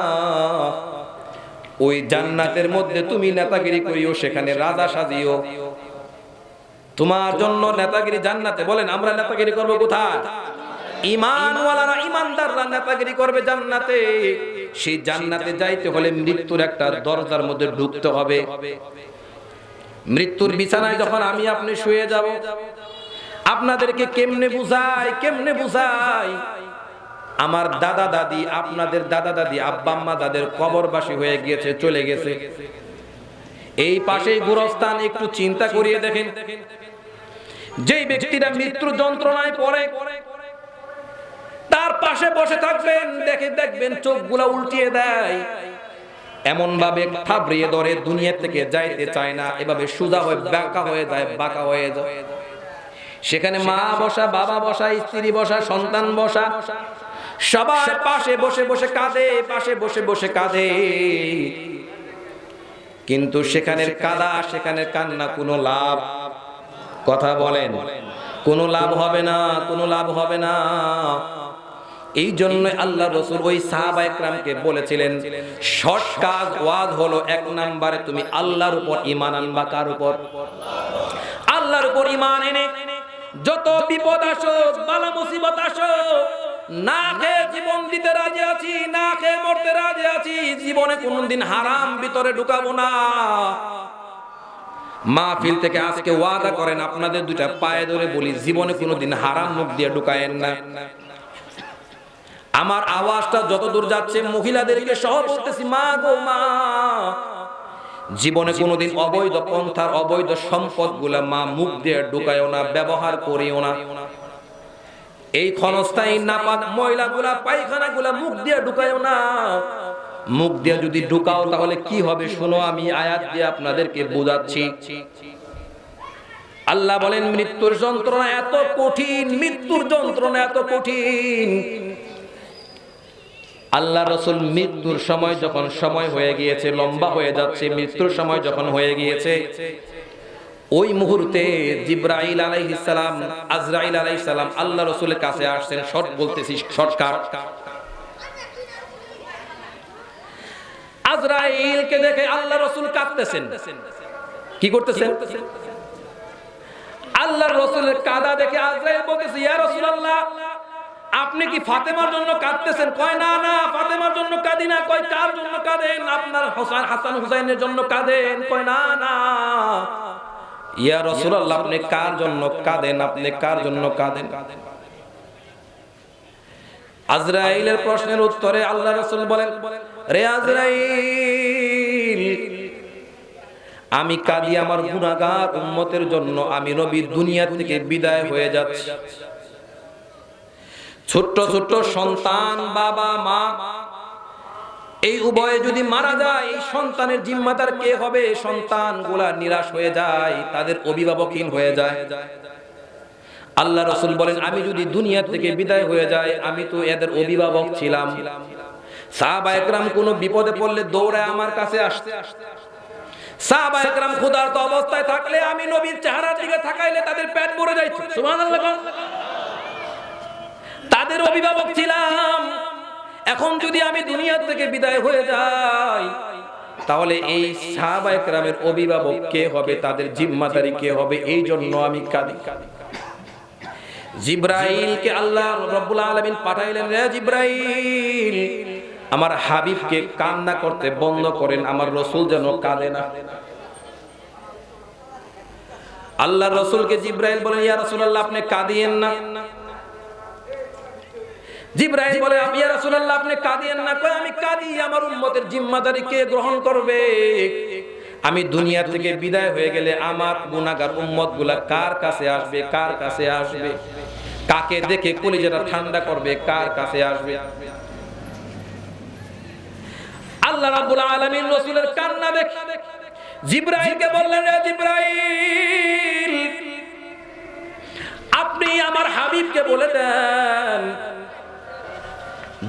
ওই জান্নাতের মধ্যে তুমি নেতাগিরি করিও, সেখানে রাজা সাজিও। তোমার জন্য নেতাগিরি জান্নাতে। বলেন আমরা নেতাগিরি করব কোথায়? ঈমানওয়ালারা, ঈমানদাররা নেতাগিরি করবে জান্নাতে। সেই জান্নাতে যাইতে হলে মৃত্যুর একটা দরজার মধ্যে ঢুকতে হবে। মৃত্যুর বিছানায় যখন আমি আপনি শুয়ে যাব, আপনাদেরকে কেমনে বুঝাই, কেমনে বুঝাই? আমার দাদা দাদি, আপনাদের দাদা দাদি, আব্বা আম্মা যাদের কবরবাসী হয়ে গিয়েছে, চলে গেছে, এই পাশেই গোরস্থান। একটু চিন্তা করিয়ে দেখেন, যেই ব্যক্তিরা মৃত্যুর যন্ত্রণায় পড়ে তার পাশে বসে থাকবেন, দেখবেন চোখগুলা উল্টিয়ে দেয়, এমন ভাবে থাবড়িয়ে ধরে, দুনিয়া থেকে যাইতে চায় না, এভাবে সোজা হয়ে বাঁকা হয়ে যায়, বাঁকা হয়ে যায়। সেখানে মা বসা, বাবা বসা, স্ত্রী বসা, সন্তান বসা, সবার পাশে বসে বসে কাঁদে, পাশে বসে বসে কাঁদে। কিন্তু সেখানের কাঁদা, সেখানের কান্না কোনো লাভ? কথা বলেন, কোনো লাভ হবে না, কোনো লাভ হবে না। এই জন্য আল্লাহ রাসূল ওই সাহাবা একরামকে বলেছিলেন, শর্ট কাজ ওয়াজ হলো 1 নম্বরে তুমি আল্লাহর উপর ঈমান আনবা। কার উপর? আল্লাহর উপর ঈমান এনে যত বিপদ আসুক, বালা মুসিবত আসুক, না খেয়ে জীবন দিতে রাজি আছি, না খেয়ে মরতে রাজি আছি, জীবনে কোনদিন হারাম ভিতরে ঢুকাবো না। মাহফিল থেকে আজকে ওয়াদা করেন, আপনাদের দুইটা পায়ে ধরে বলি, জীবনে কোনদিন হারাম মুখ দিয়ে ঢুকায়েন না। আমার আওয়াজটা যত দূর যাচ্ছে মহিলাদেরকে সহ বলতেছি, মা গো মা, জীবনে কোনোদিন অবৈধ পন্থার অবৈধ সম্পদগুলা মা মুখ দিয়ে ঢুকায়ও না, ব্যবহার করিও না। এই ক্ষণস্থায়ী নাপাক ময়লাগুলা, পায়খানাগুলা মুখ দিয়ে ঢুকায়ও না। মুখ দিয়ে যদি ঢুকাও তাহলে কি হবে শোনো, আমি আয়াত দিয়ে আপনাদেরকে বোঝাচ্ছি। আল্লাহ বলেন মৃত্যুর যন্ত্রণা এত কঠিন, মৃত্যুর যন্ত্রণা এত কঠিন। আল্লাহ রাসূল মৃত্যুর সময় যখন সময় হয়ে গিয়েছে, লম্বা হয়ে যাচ্ছে, মৃত্যুর সময় যখন হয়ে গিয়েছে, ওই মুহূর্তে জিবরাইল আলাইহিস সালাম, আজরাইল আলাইহিস সালাম আল্লাহ রাসূলের কাছে আসছেন। শর্ট বলতেছি, শর্টকাট। আজরাইলকে দেখে আল্লাহ রাসূল কাঁদতেছেন। কি করতেছেন? আল্লাহর রাসূলের কাঁদা দেখে আজরাইল বলতেছে, ইয়া রাসূলুল্লাহ, আপনি কি ফাতেমার জন্য কাঁদতেছেন? কয় না না, ফাতেমার জন্য কাঁদি না। কয় কার জন্য কাঁদেন? আপনার হাসান হুসাইনের জন্য কাঁদেন। কয় না না, ইয়া রাসূলুল্লাহ, আপনি কার জন্য কাঁদেন? আপনি কার জন্য কাঁদেন? আজরাইলের প্রশ্নের উত্তরে আল্লাহ রাসূল বলেন, রে আজরাইল, আমি কাঁদি আমার গুনাহগার উম্মতের জন্য। আমি নবী দুনিয়া থেকে বিদায় হয়ে যাচ্ছি। ছোট্ট ছোট্ট সন্তান, বাবা মা, এই উভয়ে যদি মারা যায়, এই সন্তানের জিম্মাদার কে হবে? সন্তানগুলা নিরাশ হয়ে যায়, তাদের অভিভাবকহীন হয়ে যায়। আল্লাহ রাসূল বলেন, আমি যদি দুনিয়া থেকে বিদায় হয়ে যাই, আমি তো এদের অভিভাবক ছিলাম। সাহাবা একরাম কোনো বিপদে পড়লে দৌড়ে আমার কাছে আসতে। সাহাবা একরাম ক্ষুধার্ত অবস্থায় থাকলে আমি নবীর চেহারার দিকে তাকাইলে তাদের পেট ভরে যাইত। সুবহানাল্লাহ। তাদের অভিভাবক ছিলাম। এখন যদি আমি দুনিয়া থেকে বিদায় হয়ে যাই, তাহলে এই সাহাবা একরামের অভিভাবক কে হবে? তাদের জিম্মাদারি কে হবে? এই জন্য আমি কাঁদি। জিবরাইলকে আল্লাহ রাব্বুল আলামিন পাঠাইলেন, রে জিবরাইল, আমার হাবিবকে কান্না করতে বন্ধ করেন, আমার রসুল যেন কাঁদে না। আল্লাহর রসুলকে জিবরাইল বলেন, ইয়া রাসূলুল্লাহ আপনি কাঁদিয়েন না। জিবরাইল বলে, ইয়া রাসূলুল্লাহ আপনি কাঁদিয়েন না। কই আমি কাঁদি, আমার উম্মতের জিম্মাদারি কে গ্রহণ করবে? আমি দুনিয়া থেকে বিদায় হয়ে গেলে আমার গুনাহগার উম্মতগুলা কার কাছে আসবে? কার কাছে আসবে? কাকে দেখে কলিজাটা ঠান্ডা করবে? কার কাছে আসবে? আল্লাহ রাব্বুল আলামিন রাসূলের কান্না দেখে জিবরাইলকে বললেন, হে জিবরাইল আপনি আমার হাবিবকে বলে দেন,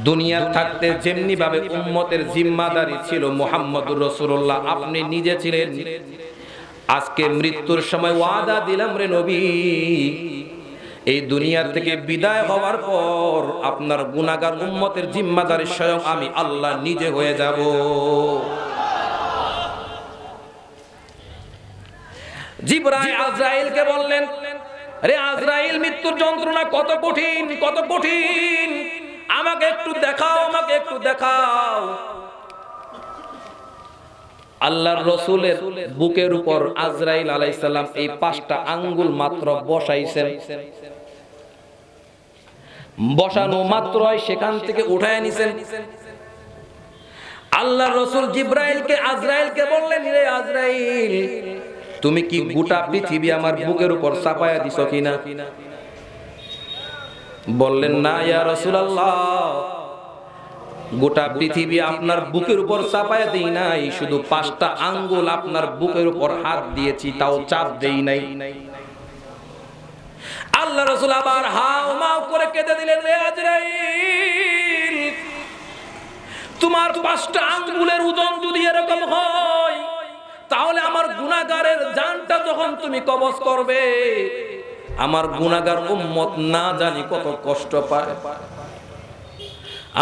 দুনিয়ার থাকতে যেমনি ভাবে উম্মতের জিম্মাদারি ছিল মুহাম্মদুর রাসূলুল্লাহ আপনি নিজে ছিলেন, আজকে মৃত্যুর সময় ওয়াদা দিলাম রে নবী, এই দুনিয়া থেকে বিদায় হওয়ার পর আপনার গুনাহগার উম্মতের জিম্মাদারি স্বয়ং আমি আল্লাহ নিজে হয়ে যাব। জিবরাইল আজরাইলকে বললেন, আরে আজরাইল মৃত্যুর যন্ত্রণা কত কঠিন, কত কঠিন, আমাকে একটু দেখাও, আমাকে একটু দেখাও। আল্লাহর রাসূলের বুকের উপর আজরাইল আলাইহিস সালাম এই 5টা আঙ্গুল মাত্র বসাইছেন, বসানো মাত্রই সেখান থেকে উঠায় নিছেন। আল্লাহর রাসূল জিবরাইলকে আজরাইলকে বললেন, রে আজরাইল তুমি কি গোটা পৃথিবী আমার বুকের উপর চাপায়া দিছো কিনা? বললেন, না ইয়া রাসূলুল্লাহ, গোটা পৃথিবী আপনার বুকের উপর চাপায়া দেই নাই, শুধু 5টা আঙ্গুল আপনার বুকের উপর হাত দিয়েছি, তাও চাপ দেই নাই। আল্লাহ রাসূল আবার হাও মাও করে কেঁদে দিলেন, রে আজরাইল তোমার 5টা আঙ্গুলের ওজন যদি এরকম হয়, তাহলে আমার গুনাহগারের জানটা যখন তুমি কবজ করবে, আমার গুনাহগার উম্মত না জানি কত কষ্ট পায়,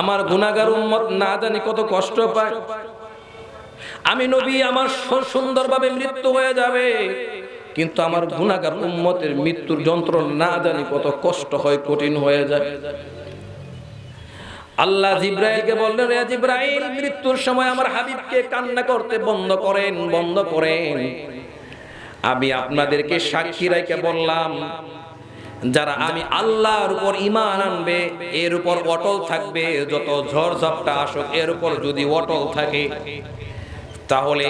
আমার গুনাহগার উম্মত না জানি কত কষ্ট পায়। আমি নবী আমার সুন্দরভাবে মৃত্যু হয়ে যাবে, কিন্তু আমার গুনাহগার উম্মতের মৃত্যুর যন্ত্রণা না জানি কত কষ্ট হয়, কঠিন হয়ে যায়। আল্লাহ জিবরাইলকে বললেন, হে জিবরাইল মৃত্যুর সময় আমার হাবিবকে কান্না করতে বন্ধ করেন, বন্ধ করেন। আমি আপনাদেরকে সাক্ষী রেখে বললাম, যারা আমি আল্লাহর উপর ঈমান আনবে, এর উপর অটল থাকবে, যত ঝড় ঝাপটা আসুক এর উপর যদি অটল থাকে, তাহলে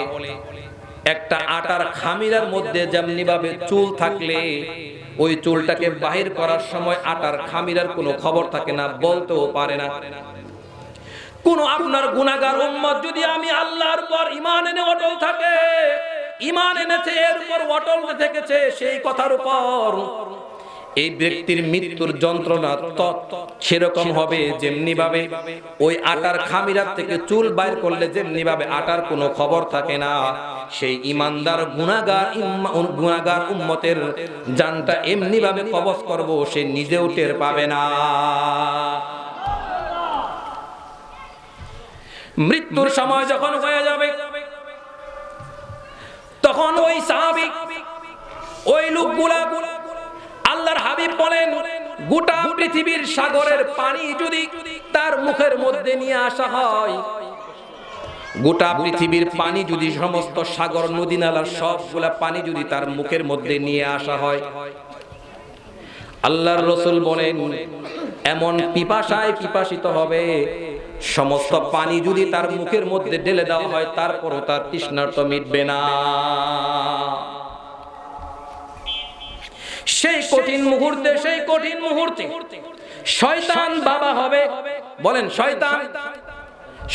একটা আটার খামিরার মধ্যে যেমনি ভাবে চুল থাকলে ওই চুলটাকে বাহির করার সময় আটার খামিরার কোনো খবর থাকে না, বলতেও পারে না। কোন আপনার গুনাহগার উম্মত যদি আমি আল্লাহর উপর ঈমান এনে অটল থাকে, ঈমান এনেছে, এর উপর অটল থেকেছে, সেই কথার উপর এই ব্যক্তির মৃত্যুর যন্ত্রণা সেরকম হবে যেমনি ভাবে ওই আটার খামিরার থেকে চুল বাইর করলে যেমনি ভাবে আটার কোনো খবর থাকে না, সেই ঈমানদার গুনাহগার উম্মতের জানটা এমনি ভাবে কবজ করব, সে নিজেও টের পাবে না। মৃত্যুর সময় যখন হয়ে যাবে, তখন ওই সাহাবী, ওই লোকগুলা, আল্লাহর হাবিব বলেন, গোটা পৃথিবীর সাগরের পানি যদি তার মুখের মধ্যে নিয়ে আসা হয়, গোটা পৃথিবীর পানি যদি, সমস্ত সাগর নদী নালার সবগুলা পানি যদি তার মুখের মধ্যে নিয়ে আসা হয়, আল্লাহর রাসূল বলেন এমন পিপাসায় পিপাসিত হবে, সমস্ত পানি যদি তার মুখের মধ্যে ঢেলে দেওয়া হয়, তারপরও তার তৃষ্ণার্ত মিটবে না। সেই কঠিন মুহূর্তে, সেই কঠিন মুহূর্তে শয়তান বাবা হবে। বলেন শয়তান,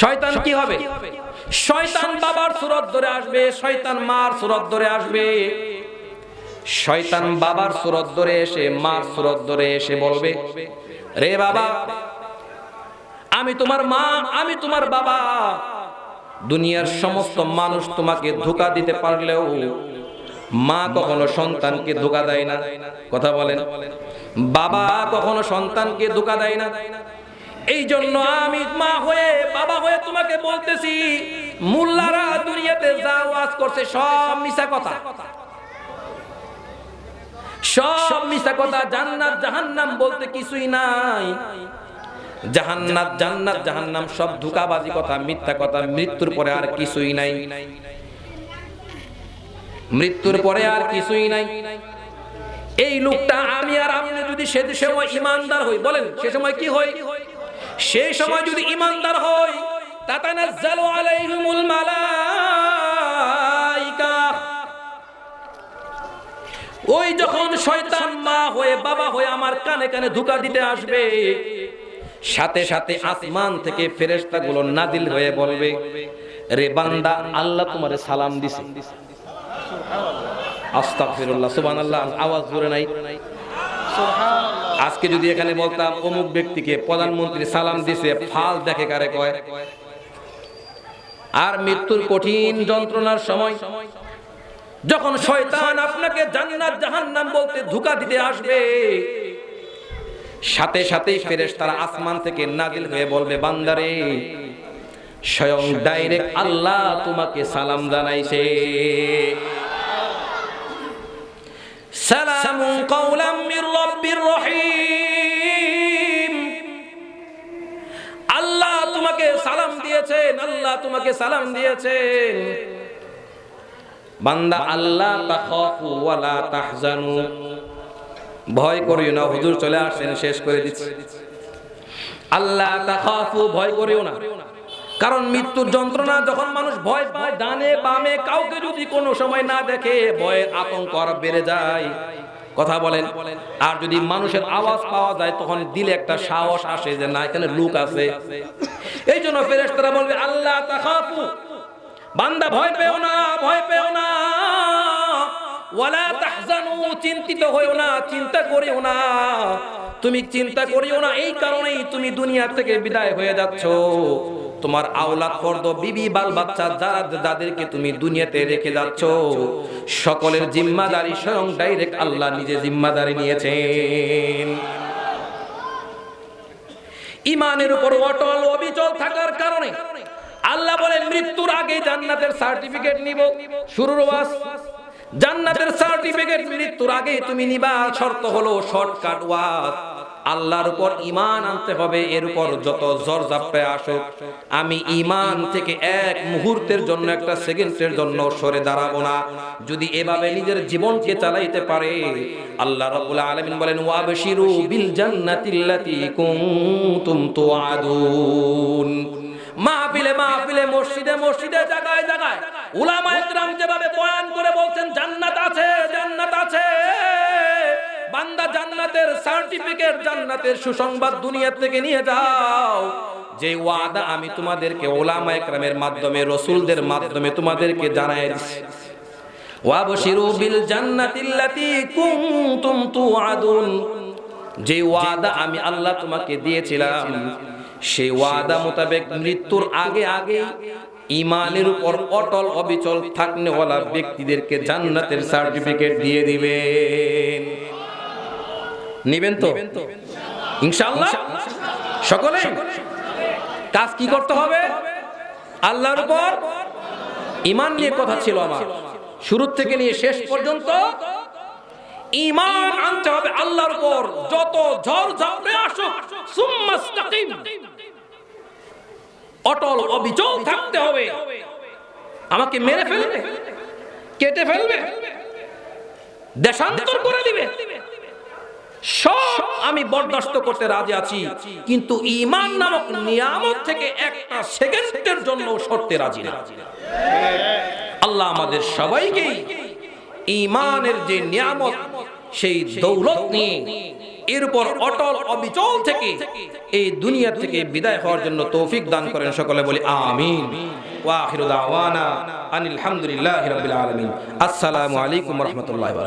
শয়তান কি হবে? শয়তান বাবার সূরত ধরে আসবে, শয়তান মার সূরত ধরে আসবে। শয়তান বাবার সূরত ধরে এসে, মার সূরত ধরে এসে বলবে, রে বাবা, আমি তোমার মা, আমি তোমার বাবা। দুনিয়ার সমস্ত মানুষ তোমাকে ধোঁকা দিতে পারলেও মা কখনো সন্তানকে ধোঁকা দেয় না। কথা বলেন, বাবা কখনো সন্তানকে ধোঁকা দেয় না। এই জন্য আমি মা হয়ে, বাবা হয়ে তোমাকে বলতেছি, মোল্লারা দুনিয়াতে যা ওয়াজ করছে সব মিছা কথা, সব মিছা কথা, জান্নাত জাহান্নাম বলতে কিছুই নাই। জাহান্নাত জান্নাত জাহান্নাম সব ধোঁকাবাজি কথা, মিথ্যা কথা। মৃত্যুর পরে আর কিছুই নাই, মৃত্যুর পরে আর কিছুই নাই। এই লোকটা আমি আর আপনি যদি সে সময় ইমানদার হই, বলেন সে সময় কি হই? সেই সময় যদি ইমানদার হই, তাতানাজ্জালু আলাইহিমুল মালাইকা, ওই যখন শয়তান মা হয়ে বাবা হয়ে আমার কানে কানে ধোঁকা দিতে আসবে, সাথে সাথে আসমান থেকে ফেরেশতাগুলো নাজিল হয়ে বলবে, রে বান্দা, আল্লাহ তোমারে সালাম দিছে। আস্তাগফিরুল্লাহ, সুবহানাল্লাহ। আওয়াজ জোরে নাই। আজকে যদি এখানে বলতাম অমুক ব্যক্তিকে প্রধানমন্ত্রী সালাম দিছে, ফাল দেখে কারে কয়। আর মৃত্যুর কঠিন যন্ত্রণার সময় যখন শয়তান আপনাকে জান্নাত জাহান্নাম বলতে ধোঁকা দিতে আসবে, সাথে সাথেই ফেরেশতারা আসমান থেকে নাজিল হয়ে বলবে, বান্দারে, স্বয়ং ডাইরেক্ট আল্লাহ তোমাকে সালাম জানাইছে। সালামুন কাওলাম মির রাব্বির রহিম, আল্লাহ তোমাকে সালাম দিয়েছেন, আল্লাহ তোমাকে সালাম দিয়েছেন। বান্দা, আল্লাহ তাখাফু ওয়ালা তাহজানু, ভয় করিও না। হুজুর চলে আসেন, শেষ করে দিচ্ছি। আল্লাহ তাখাফু, ভয় করিও না। কারণ মৃত্যুর যন্ত্রণা যখন মানুষ ভয় পায়, ডানে বামে কাউকে যদি কোনো সময় না দেখে, ভয়ের আতঙ্ক আরো বেড়ে যায়। কথা বলেন। আর যদি মানুষের আওয়াজ পাওয়া যায়, তখন দিলে একটা সাহস আসে যে না, এখানে লোক আছে। এই জন্য ফেরেশতারা বলবে, আল্লাহ তাখাফু, বান্দা ভয় পেও না, ভয় পেও না। ওয়ালা তাহজানু, চিন্তিত হইও না, চিন্তা করিও না। তুমি চিন্তা করিও না, এই কারণেই তুমি দুনিয়া থেকে বিদায় হয়ে যাচ্ছ। তোমার আওলাদ ফর্দ, বিবি, বাল বাচ্চা যাদেরকে তুমি দুনিয়াতে রেখে যাচ্ছ, সকলের জিম্মাদারি স্বয়ং ডাইরেক্ট আল্লাহ নিজে জিম্মাদারি নিয়েছেন। ঈমানের উপর অটল অবিচল থাকার কারণে আল্লাহ বলেন, মৃত্যুর আগে জান্নাতের সার্টিফিকেট নিব। শুরুর ওয়াজ, জান্নাতের সার্টিফিকেট মৃত্যুর আগে তুমি নিবা। শর্ত হলো শর্টকাট ওয়াজ, আল্লাহর উপর ঈমান আনতে হবে। এর উপর যত ঝড় ঝাপটায় আসুক, আমি ঈমান থেকে এক মুহূর্তের জন্য, একটা সেকেন্ডের জন্য সরে দাঁড়াবো না। যদি এভাবে নিজের জীবনকে চালাইতে পারে, আল্লাহ রাব্বুল আলামিন বলেন, ওয়াবশিরু বিল জান্নাতিল্লাতী কুনতুম তুআদুন। মাহফিলে মাহফিলে, মসজিদে মসজিদে, জায়গায় জায়গায় উলামায়ে কেরাম যেভাবে বয়ান করে বলছেন, জান্নাত আছে, জান্নাত আছে। বান্দা, জান্নাতের সার্টিফিকেট, জান্নাতের সুসংবাদ দুনিয়া থেকে নিয়ে যাও। যে ওয়াদা আমি তোমাদেরকে উলামায়ে কেরামের মাধ্যমে, রাসূলদের মাধ্যমে তোমাদেরকে জানায় দিচ্ছি, ওয়াবশিরু বিল জান্নাতিল্লাতী কুনতুম তুআদুন। যে ওয়াদা আমি আল্লাহ তোমাকে দিয়েছিলাম, সেই ওয়াদা মোতাবেক মৃত্যুর আগে আগে ঈমানের উপর অটল অবিচল থাকনেওয়ালা ব্যক্তিদেরকে জান্নাতের সার্টিফিকেট দিয়ে দিবেন। নিবেন তো ইনশাআল্লাহ? সকলে কাজ কি করতে হবে? আল্লাহর উপর ঈমান নিয়ে কথা ছিল আমার, শুরু থেকে নিয়ে শেষ পর্যন্ত ঈমান আনতে হবে আল্লাহর উপর। যত ঝড় ঝাপটা আসুক, সুম্মাস্তাকিম, অটল অবিচল থাকতে হবে। আমাকে মেরে ফেলবে, কেটে ফেলবে, দেশান্তর করে দিবে, সব আমি বরদাস্ত করতে রাজি আছি, কিন্তু ঈমান নামক নিয়ামত থেকে একটা সেকেন্ডের জন্য সরতে রাজি না। আল্লাহ আমাদের সবাইকে ঈমানের যে নিয়ামত, সেই দৌলত নিয়ে এর উপর অটল অবিচল থেকে এই দুনিয়া থেকে বিদায় হওয়ার জন্য তৌফিক দান করেন। সকলে বলি আমিন। ওয়া আখিরু দাওয়ানা আনিল হামদুলিল্লাহি রাব্বিল আলামিন। আসসালামু আলাইকুম ওয়া রাহমাতুল্লাহি ওয়া বারাকাতুহু।